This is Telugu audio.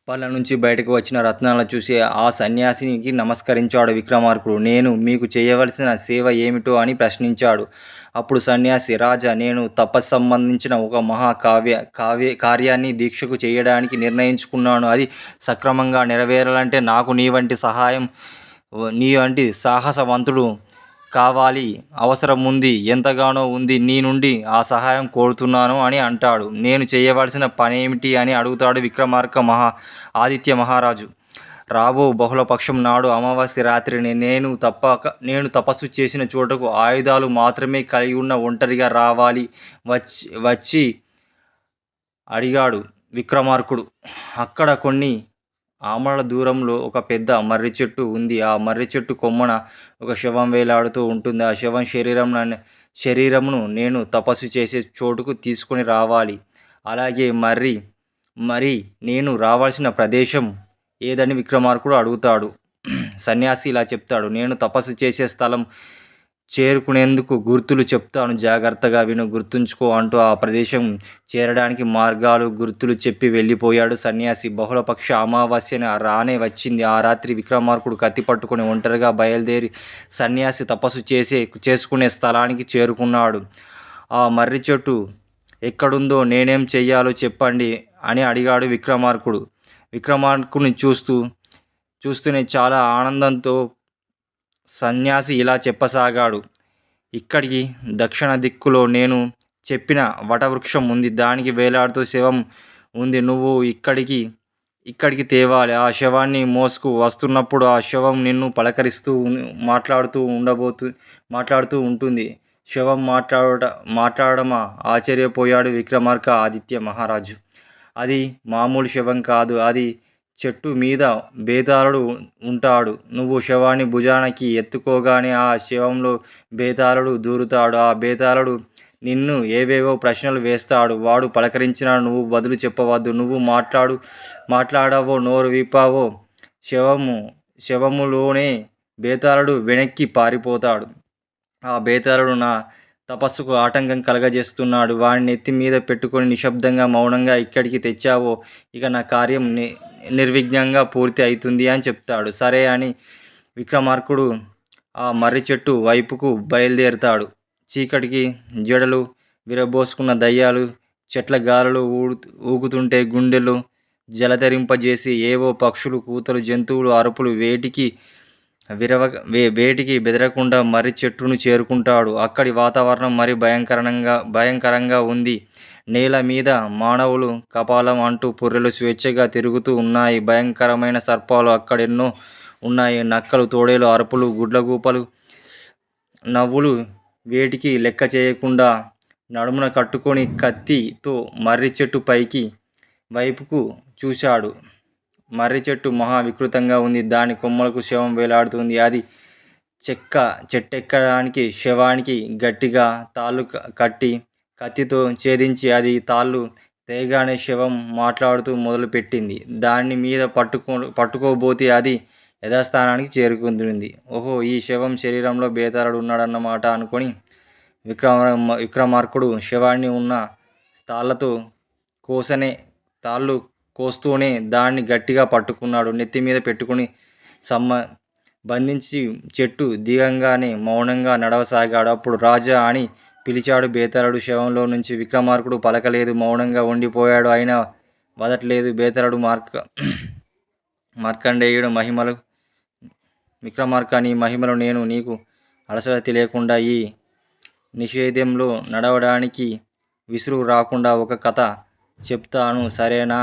వాళ్ళ నుంచి బయటకు వచ్చిన రత్నాలను చూసి ఆ సన్యాసినికి నమస్కరించాడు విక్రమార్కుడు. నేను మీకు చేయవలసిన సేవ ఏమిటో అని ప్రశ్నించాడు. అప్పుడు సన్యాసి, రాజా, నేను తపస్సంబంధించిన ఒక కార్యాన్ని దీక్షకు చేయడానికి నిర్ణయించుకున్నాను. అది సక్రమంగా నెరవేరాలంటే నాకు నీ వంటి సాహసవంతుడు కావాలి, అవసరం ఉంది, ఎంతగానో ఉంది. నీ నుండి ఆ సహాయం కోరుతున్నాను అని అంటాడు. నేను చేయవలసిన పనేమిటి అని అడుగుతాడు విక్రమార్క ఆదిత్య మహారాజు. రాబో బహుళపక్షం నాడు అమావాస్య రాత్రిని నేను తపస్సు చేసిన చోటకు ఆయుధాలు మాత్రమే కలిగి ఉన్న ఒంటరిగా రావాలి వచ్చి అడిగాడు విక్రమార్కుడు. అక్కడ కొన్ని ఆమడల దూరంలో ఒక పెద్ద మర్రి చెట్టు ఉంది. ఆ మర్రి చెట్టు కొమ్మన ఒక శవం వేలాడుతూ ఉంటుంది. ఆ శవం శరీరమును నేను తపస్సు చేసే చోటుకు తీసుకొని రావాలి. అలాగే మరి నేను రావాల్సిన ప్రదేశం ఏదని విక్రమార్కుడు అడుగుతాడు. సన్యాసి ఇలా చెప్తాడు. నేను తపస్సు చేసే స్థలం చేరుకునేందుకు గుర్తులు చెప్తాను, జాగ్రత్తగా విను, గుర్తుంచుకో అంటూ ఆ ప్రదేశం చేరడానికి మార్గాలు, గుర్తులు చెప్పి వెళ్ళిపోయాడు సన్యాసి. బహుళపక్ష అమావాస్యని రానే వచ్చింది. ఆ రాత్రి విక్రమార్కుడు కత్తి పట్టుకుని ఒంటరిగా బయలుదేరి సన్యాసి తపస్సు చేసుకునే స్థలానికి చేరుకున్నాడు. ఆ మర్రి చెట్టు ఎక్కడుందో, నేనేం చెయ్యాలో చెప్పండి అని అడిగాడు విక్రమార్కుడు. విక్రమార్కుడిని చూస్తూనే చాలా ఆనందంతో సన్యాసి ఇలా చెప్పసాగాడు. ఇక్కడికి దక్షిణ దిక్కులో నేను చెప్పిన వటవృక్షం ఉంది. దానికి వేలాడుతూ శవం ఉంది. నువ్వు ఇక్కడికి తేవాలి. ఆ శవాన్ని మోసుకు వస్తున్నప్పుడు ఆ శవం నిన్ను పలకరిస్తూ మాట్లాడుతూ ఉంటుంది. శవం మాట్లాడమా? ఆశ్చర్యపోయాడు విక్రమార్క ఆదిత్య మహారాజు. అది మామూలు శవం కాదు, అది చెట్టు మీద బేతాళుడు ఉంటాడు. నువ్వు శవాన్ని భుజానికి ఎత్తుకోగానే ఆ శవంలో బేతాళుడు దూరుతాడు. ఆ బేతాళుడు నిన్ను ఏవేవో ప్రశ్నలు వేస్తాడు. వాడు పలకరించినా నువ్వు బదులు చెప్పవద్దు. నువ్వు మాట్లాడావో, నోరు విప్పావో శవములోనే బేతాళుడు వెనక్కి పారిపోతాడు. ఆ బేతాళుడు నా తపస్సుకు ఆటంకం కలగజేస్తున్నాడు. వాడిని నెత్తి మీద పెట్టుకొని నిశ్శబ్దంగా మౌనంగా ఇక్కడికి తెచ్చావో ఇక నా కార్యం నిర్విఘ్నంగా పూర్తి అవుతుంది అని చెప్తాడు. సరే అని విక్రమార్కుడు ఆ మర్రి చెట్టు వైపుకు బయలుదేరుతాడు. చీకటికి జడలు విరబోసుకున్న దయ్యాలు చెట్ల గాలులు ఊగుతుంటే గుండెలు జలధరింపజేసి ఏవో పక్షులు కూతలు, జంతువులు అరుపులు వేటికి బెదరకుండా మర్రి చెట్టును చేరుకుంటాడు. అక్కడి వాతావరణం మరి భయంకరంగా ఉంది. నేల మీద మానవులు కపాలం అంటూ పుర్రెలు స్వేచ్ఛగా తిరుగుతూ ఉన్నాయి. భయంకరమైన సర్పాలు అక్కడెన్నో ఉన్నాయి. నక్కలు, తోడేలు అరుపులు, గుడ్లగూపలు నవ్వులు వేటికి లెక్క చేయకుండా నడుమున కట్టుకొని కత్తితో మర్రి చెట్టు వైపుకు చూశాడు. మర్రి చెట్టు మహా వికృతంగా ఉంది. దాని కొమ్మలకు శవం వేలాడుతుంది. అది చెట్టెక్కడానికి శవానికి గట్టిగా తాళ్ళు కట్టి కత్తితో ఛేదించి అది తాళ్ళు తెగగానే శవం మాట్లాడుతూ మొదలుపెట్టింది. దాని మీద పట్టుకోబోతే అది యథాస్థానానికి చేరుకుంటుంది. ఓహో, ఈ శవం శరీరంలో బేతాళుడు ఉన్నాడన్నమాట అనుకొని విక్రమార్కుడు శవాన్ని ఉన్న తాళ్ళు కోస్తూనే దాన్ని గట్టిగా పట్టుకున్నాడు. నెత్తి మీద పెట్టుకుని బంధించి చెట్టు దిగంగానే మౌనంగా నడవసాగాడు. అప్పుడు రాజా అని పిలిచాడు బేతాళుడు. శవంలో నుంచి విక్రమార్కుడు పలకలేదు, మౌనంగా ఉండిపోయాడు. అయినా వదట్లేదు బేతాళుడు. మార్కండేయుడు మహిమలు విక్రమార్క, నీ మహిమలు నేను నీకు అలసట తెలియకుండా ఈ నిషేధంలో నడవడానికి విసురు రాకుండా ఒక కథ చెప్తాను, సరేనా